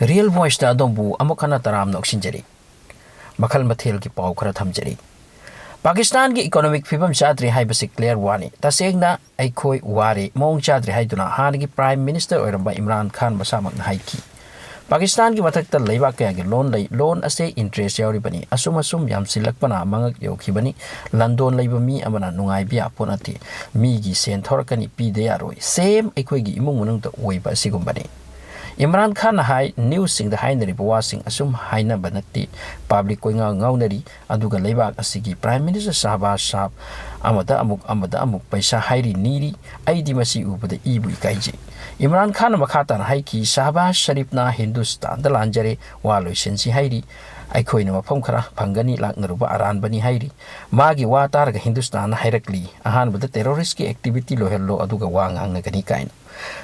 Real voice ta adonbu amukhana taram noksinjari makhal mathel ki paw khara thamjari Pakistan ki economic fibam chadri haibasi clear wani tasengna aikhoi wari mong chadri haiduna hangi prime minister oiramba Imran Khan masamak na haiki Pakistan ki mathakta leiba kaya ki loan ase interest yauribani asum yam silakpana mangak yokhibani landon leiba mi amana nungai bia ponati mi gi sen thorakani pide yaroi same aikhoi gi imung munung ta oiba sigumbani Imran Khan hai news sing the hainari bawasing asum haina banati public koinga ngaunari aduga leibak asigi prime minister Asaba Pao amada amuk paisa hairi niri aidi masi ubada ibu ikaiji Imran Khan makhatan haiki Shahbaz Sharif na Hindustan da lanjare waloi sensi hairi aikhoina mafam khara phangani laknaruba aran bani hairi magi wa targa Hindustan hairakli ahan bada terrorist ki activity lohello aduga wangang ngani kaina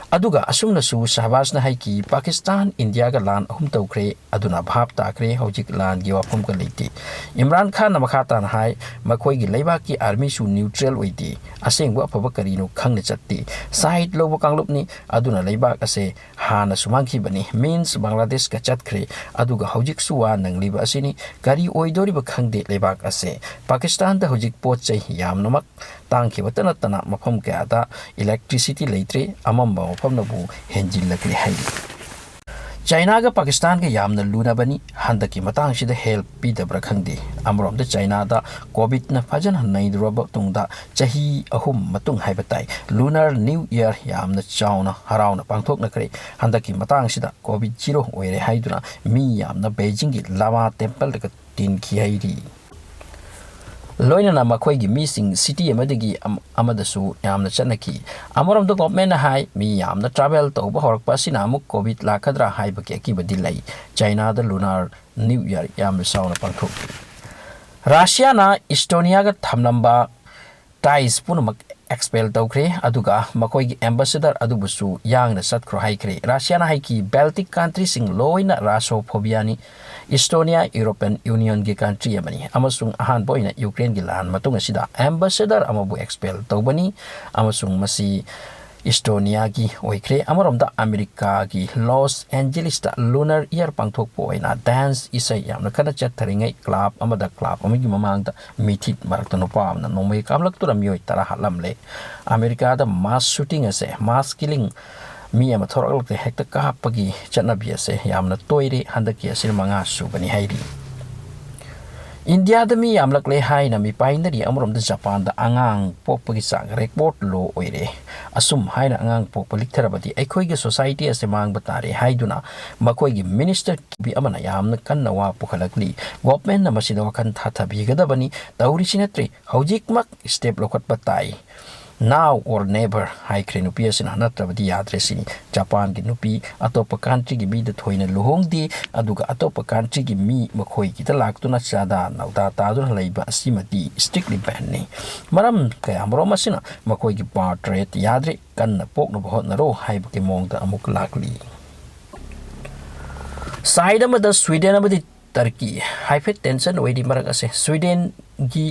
aduga asumna su Shahbaz na haiki Pakistan India ga lan ahum tawkre aduna bhap takre houjik lan gi wafam ka leiti Imran Khan na makhatan hai makhoi gi leiba ki army su neutral oiti asengwa phaba karino khangna chatti side lobo kanglupni aduna leiba ase hana sumangki bani means Bangladesh ka chatkre aduga houjik suwa nangliba asini kari oidori ba khangde leiba ase Pakistan da houjik pot chai yamnamak tangki watana tana mafam kaya da electricity leitre amamba mafam nabu henjil lakli hai China ga Pakistan ga yamna luna bani handa ki matang sida help pi da brakhangde amrom da China da covid na fajan hanai droba tungda chahi ahum matung haibatai lunar new year yamna chauna harauna pangthok na kare handa ki matang sida covid 0 oire haiduna mi yamna Beijing gi lama temple da tin ki hairi loina na makhoi gi missing city amadagi amadasu yamna chanaki amoram do government hai mi yamna travel to ba horak pasina amuk covid lakhadra hai ba ki badilai China da lunar new year yamna sauna pangthok Russia na Estonia ga thamlamba ties punamak expel tawkre aduga makhoi gi ambassador adubusu yangna satkro haikre Russia na haiki Baltic countries sing loina Russophobia ni Estonia European Union gi country amani amasung ahan boina Ukraine gi lan matung asida ambassador amabu expel tawbani amasung masi Estonia gi oikre amoromda America gi Los Angeles da lunar year pangthok poina dance isai yamna kana chatharingai club amada club amagi mamangda mithit marakta no pamna nomai kamlak turamioi tara halamle America da mass shooting ase mass killing mi ama thorak hekta kapagi chanabi ase yamna toire handaki asir manga subani hairi India da mi yamlak le haina mi painari amrom da Japan da angang pokpagi sang record lo oire asum haina angang pokpalik therabati aikhoi gi society ase mang batare haiduna makhoi gi minister bi amana yamna kanna wa pukhalakli government na masida wakan thathabi gadabani tauri sinatri houjik mak step lokhat batai now or never hai krenupi asin hanatrabadi yadresini Japan gi nupi atopa country gi bi da thoina luhongdi aduga atopa country gi mi makhoi gi talaktuna chada nauda tadun leiba asimati strictly ban ni maram kaya amrom asina makhoi gi portrait yadre kanna pokna bahot naro hai ba ke mongda amuk lakli side amada Sweden amadi Turkey hyphen tension oidi marak ase Sweden gi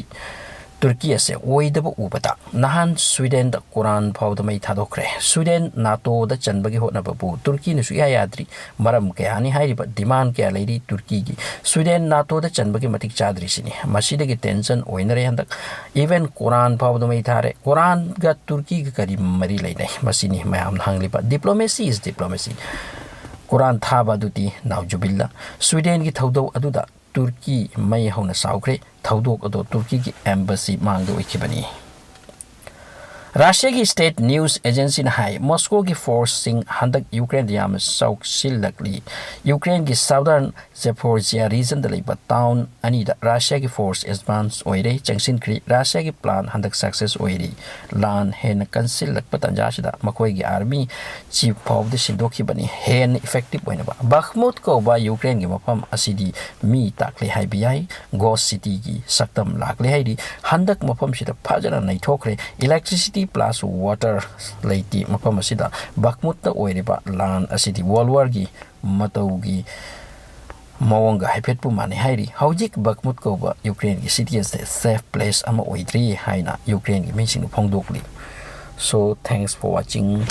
Turkey ase oidaba ubata nahan Sweden da Quran phawda mai thadokre Sweden NATO da chanbagi hotna babu Turkey nu suya yadri maram ke ani hairiba demand ke leiri Turkey gi Sweden NATO da chanbagi matik chadri sini masida gi tension oinare handak even Quran phawda mai thare Quran ga Turkey ga kari mari leinai masini mayam hangliba diplomacy is diplomacy Quran thaba duti naujubilla Sweden gi thawdo aduda Turkey mai hauna saukre thaudok ado Turkey ki embassy mangdo ikibani Russia ki state news agency na hai Moscow ki force sing handak Ukraine yam sauk silakli Ukraine ki southern Zaporizhia region da leiba town ani da Russia ki force advance oire changsin kri Russia ki plan handak success oire lan hen cancel lak patanja sida makoi gi army chief of the sindokhi bani hen effective oina ba Bakhmut ko ba Ukraine gi mafam asidi mi takle hai biai Ghost city gi saktam lakle hai ri handak mafam sida phajana nai thokre electricity plus water leiti mafam asida Bakhmut ta oire ba lan asidi world war gi mataugi mawanga haipet pu mane hairi Houjik Bakhmut ko ba Ukraine gi city as a safe place ama oidri haina Ukraine gi missing phongdokli so thanks for watching